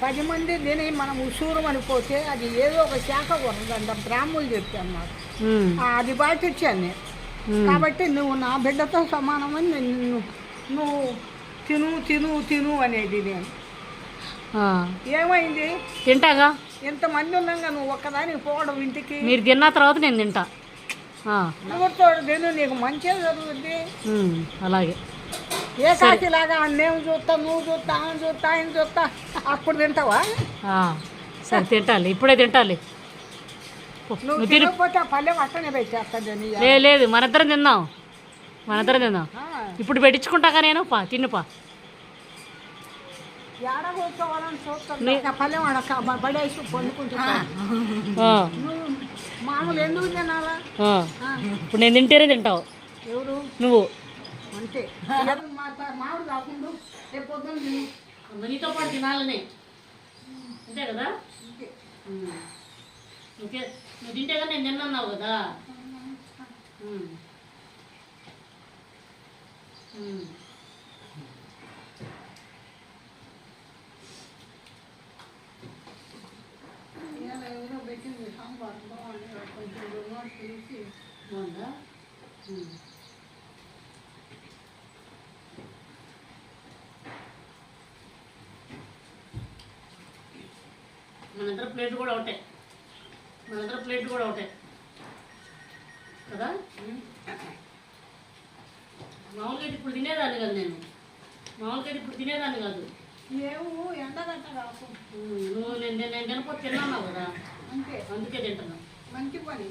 10 మంది తిని మనం ఉసూరు అనిపోతే అది ఏదో ఒక శాఖ కొరదంట బ్రాహ్మణులు చెప్పాను నాకు. అది పాటించాను నేను. కాబట్టి నువ్వు నా బిడ్డతో సమానమని నువ్వు తిను తిను తిను అనేది నేను. ఏమైంది? తింటాగా. ఇంతమంది ఉన్నాగా నువ్వు ఒక్కదానికి పోవడం ఇంటికి. మీరు తిన్న తర్వాత నేను తింటా. ఎవరితో తిను, నీకు మంచిగా జరుగుద్ది. అలాగే ఏ కాకిలాగా నేను చూస్తా, నువ్వు చూస్తా, ఆయన చూస్తా, ఆయన చూస్తా, అప్పుడు తింటావా? సరే తింటాలి, ఇప్పుడే తింటాలి. నువ్వు తినకపోతే ఆ పల్లె అట్టనే పెట్టేస్తాను. లేదు, మనిద్దరం తిందాం. ఇప్పుడు పెట్టించుకుంటాగా నేను. తిన్నుపా. ఏడ కూర్చోవాలని చూస్తా. పల్లె పడేసి పొందుకుంటా. మామూలు ఎందుకు తినాలా? ఇప్పుడు నేను తింటేనే తింటావు. ఎవరు? నువ్వు. అంతే. మామిడి కాకుండా రేపు పొద్దున్న నీతో పాటు తినాలనే. అంతే కదా? ఓకే, నువ్వు తింటేగా నేను తిన్నావు కదా. ఎవరో పెట్టింది సాంబార్ బాగుంది, కొంచెం తెలిసి బాగుందా? మనందరం ప్లేట్ కూడా ఒకటే కదా. మామూలుగా ఇప్పుడు తినేదాన్ని కాదు నేను. ఏమో ఎండగట్ట రాకు. నువ్వు నేను తినకపోతే తిన్నావు కదా, అంతే. అందుకే తింటున్నా. మంచి పని.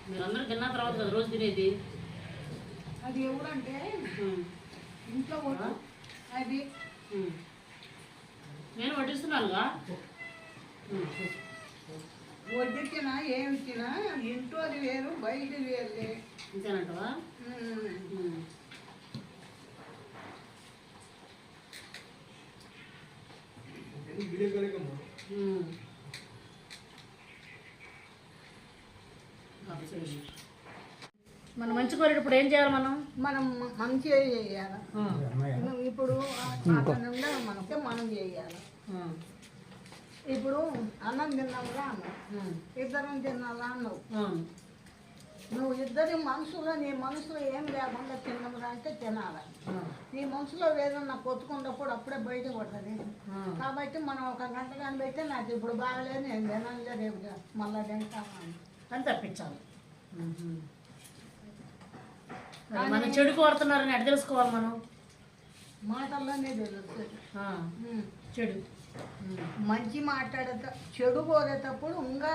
మీరందరూ తిన్న తర్వాత కదా రోజు తినేది. అది ఎవరంటే ఇంట్లో కూడా అది నేను వడ్డిస్తున్నానుగా. వడ్డించినా ఏమిచ్చినా ఇంట్లో అది వేరు, బయట వేరులే. అంతేనంటవా? మనం మంచి కోరేటప్పుడు ఏం చేయాలి? మనం మంచిగా చేయాలి. ఇప్పుడు మనం చేయాలి. ఇప్పుడు అన్నం తిన్నావుగా అన్నావు, ఇద్దరం తినాలా అన్నావు. నువ్వు ఇద్దరి మనసులో, నీ మనసులో ఏం లేకుండా తిన్నామురా అంటే తినాలి. నీ మనసులో ఏదన్నా కొట్టుకున్నప్పుడు అప్పుడే బయట పడుతుంది. కాబట్టి మనం ఒక గంట కానీ పెడితే నాకు ఇప్పుడు బాగలేదు, నేను తినాలే, రేపు మళ్ళీ తింటాను అని తప్పించాలి. మనం చెడు కోరుతున్నారని ఎట్లా తెలుసుకోవాలి? మనం మాటల్లోనే తెలుస్తుంది. చెడు మంచి మాట్లాడతా, చెడు కోరేటప్పుడు ఇంకా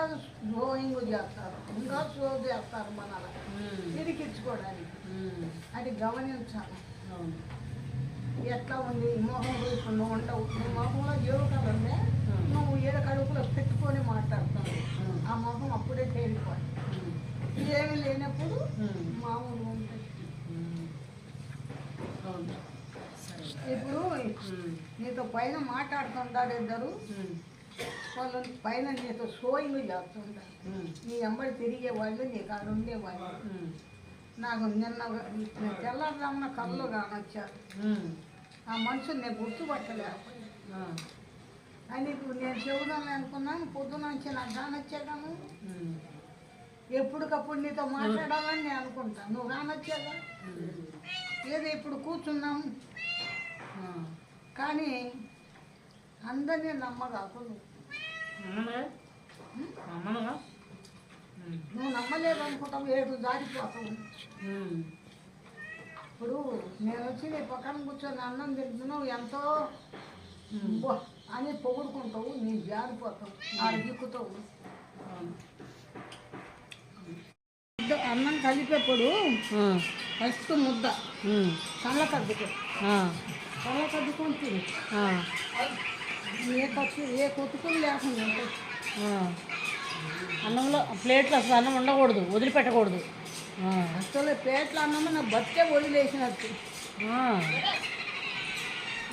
డ్రోయింగ్ చేస్తారు, ఇంకా షో చేస్తారు మనలా తిరిగిచ్చుకోవడానికి. అది గమనించాలి. ఎట్లా ఉంది ఈ మొహంలో? ఇప్పుడు నువ్వు ఉండవు, నీ మొహంలో ఏడు కదంటే నువ్వు ఏడు కడుపులో పెట్టుకొని మాట్లాడతావు. ఆ మొహం అప్పుడే తేలిపోయి ఏమి లేనప్పుడు మామూలు ఉంటుంది. ఇప్పుడు నీతో పైన మాట్లాడుతుంటారు ఇద్దరు, వాళ్ళు పైన నీతో షోయింగ్ చేస్తుంటారు. నీ ఎంబడి తిరిగే వాళ్ళు, నీ కాడ ఉండేవాళ్ళు. నాకు నిన్న తెల్లారుజామున కళ్ళు కానొచ్చారు. ఆ మనుషులు నేను గుర్తుపట్టలేకపోయా. అని ఇప్పుడు నేను చెబుదాను అనుకున్నాను, పొద్దున నుంచి నాకు కానొచ్చాను. ఎప్పటికప్పుడు నీతో మాట్లాడాలని నేను అనుకుంటాను, నువ్వు కానొచ్చాగా. ఏదో ఇప్పుడు కూర్చున్నాము కానీ అందరినీ నమ్మగాకు. నువ్వు నమ్మలేదు అనుకుంటావు, ఏడు దారిపోతావు. ఇప్పుడు నేను వచ్చి నీ పక్కన కూర్చొని అన్నం తింటున్నావు, ఎంతో అని పొగుడుకుంటావు, నీ జారిపోతావు, ఆడ దిక్కుతావు. అన్నం కలిపేప్పుడు ఫస్ట్ ముద్ద కళ్ళకద్దుకొని తిని ఏ కొట్టుకుని లేకుండా అన్నంలో ప్లేట్లో అసలు అన్నం ఉండకూడదు, వదిలిపెట్టకూడదు. అసలు ప్లేట్ల అన్నం నా బతికే వదిలేసినట్టు.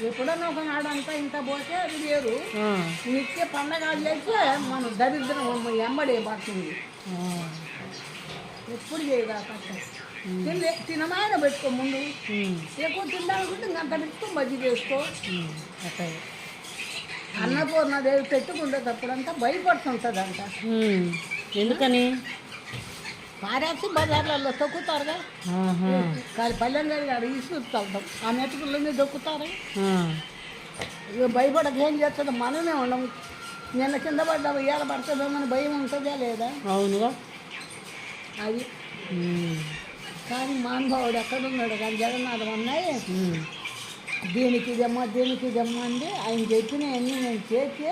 ఎప్పుడన్నా ఒకనాడు అంతా ఇంత పోతే అది వేరు. నిత్య పండగ చేస్తే మన దరిద్రం ఎంబడే పడుతుంది. ఎప్పుడు చేయగా తినమాయన పెట్టుకో ముందు. ఎక్కువ తినాలనుకుంటే గంట పెట్టుకో బజ్జీ చేసుకో. అట్లా అన్నపూర్ణదేవి పెట్టుకుండేటప్పుడంతా భయపడుతుంటుందంట. ఎందుకని? పారేసి బజార్లలో తొక్కుతారుగా, పల్లెంగారి గారు ఇసుకుతాం ఆ మెతుకులన్నీ దొక్కుతారు. ఇక భయపడక ఏం చేస్తుందో మనమే ఉండము. నిన్న కింద పడ్డా ఇవాళ పడుతుందేమని భయం ఉంటుందా లేదా? అవునుగా. అది కానీ మహానుభావుడు ఎక్కడున్నాడు కానీ జగన్నాథం అన్నాయి దీనికి ఇదమ్మ అండి. ఆయన చెప్పినవన్నీ నేను చేస్తే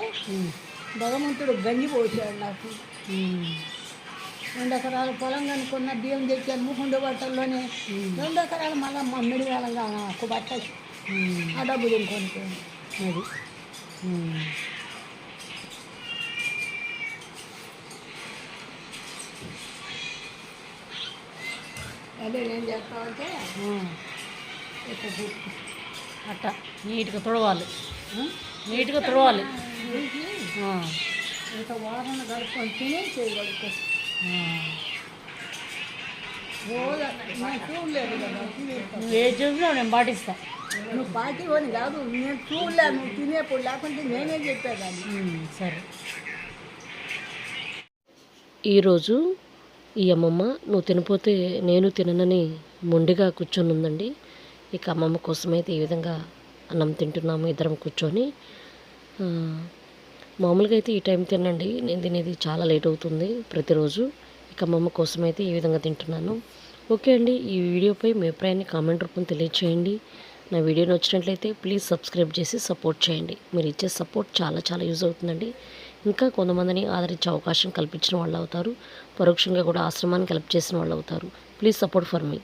భగవంతుడు గంజి పోసాడు నాకు. 2 ఎకరాల పొలం కనుక్కున్న బియ్యం తెచ్చాను మూకుండ బట్టల్లోనే. 2 ఎకరాలు మళ్ళీ మమ్మిడి వేళంగా ఒక బట్ట ఆ డబ్బు తినుకొనిపోయింది. అది అదే నేను చేస్తామంటే అట్ట నీట్గా తుడవాలి, నీట్గా తుడవాలి. ఇంత వాసన కడుక్కొని తిని చేయగలుగుతా. రోజు నేను చూడలేదు కదా, నువ్వు ఏది చూసినావు నేను పాటిస్తా. నువ్వు పాటివని కాదు, నేను చూడలే నువ్వు తినేప్పుడు, లేకుంటే నేనే చెప్పేదాన్ని. సరే. ఈరోజు ఈ అమ్మమ్మ నువ్వు తినపోతే నేను తిననని మొండిగా కూర్చొని ఉందండి. ఇక అమ్మమ్మ కోసమైతే ఈ విధంగా అన్నం తింటున్నాము ఇద్దరం కూర్చొని. మామూలుగా అయితే ఈ టైం తినండి, నేను తినేది చాలా లేట్ అవుతుంది ప్రతిరోజు. ఇక అమ్మమ్మ కోసమైతే ఈ విధంగా తింటున్నాను. ఓకే అండి, ఈ వీడియోపై మీ అభిప్రాయాన్ని కామెంట్ రూపంలో తెలియచేయండి. నా వీడియో నచ్చినట్లయితే ప్లీజ్ సబ్స్క్రైబ్ చేసి సపోర్ట్ చేయండి. మీరు ఇచ్చే సపోర్ట్ చాలా చాలా యూజ్ అవుతుందండి. ఇంకా కొంతమందిని ఆదరించే అవకాశం కల్పించిన వాళ్ళు అవుతారు, పరోక్షంగా కూడా ఆశ్రమానికి హెల్ప్ చేసిన వాళ్ళు అవుతారు. Please support for me.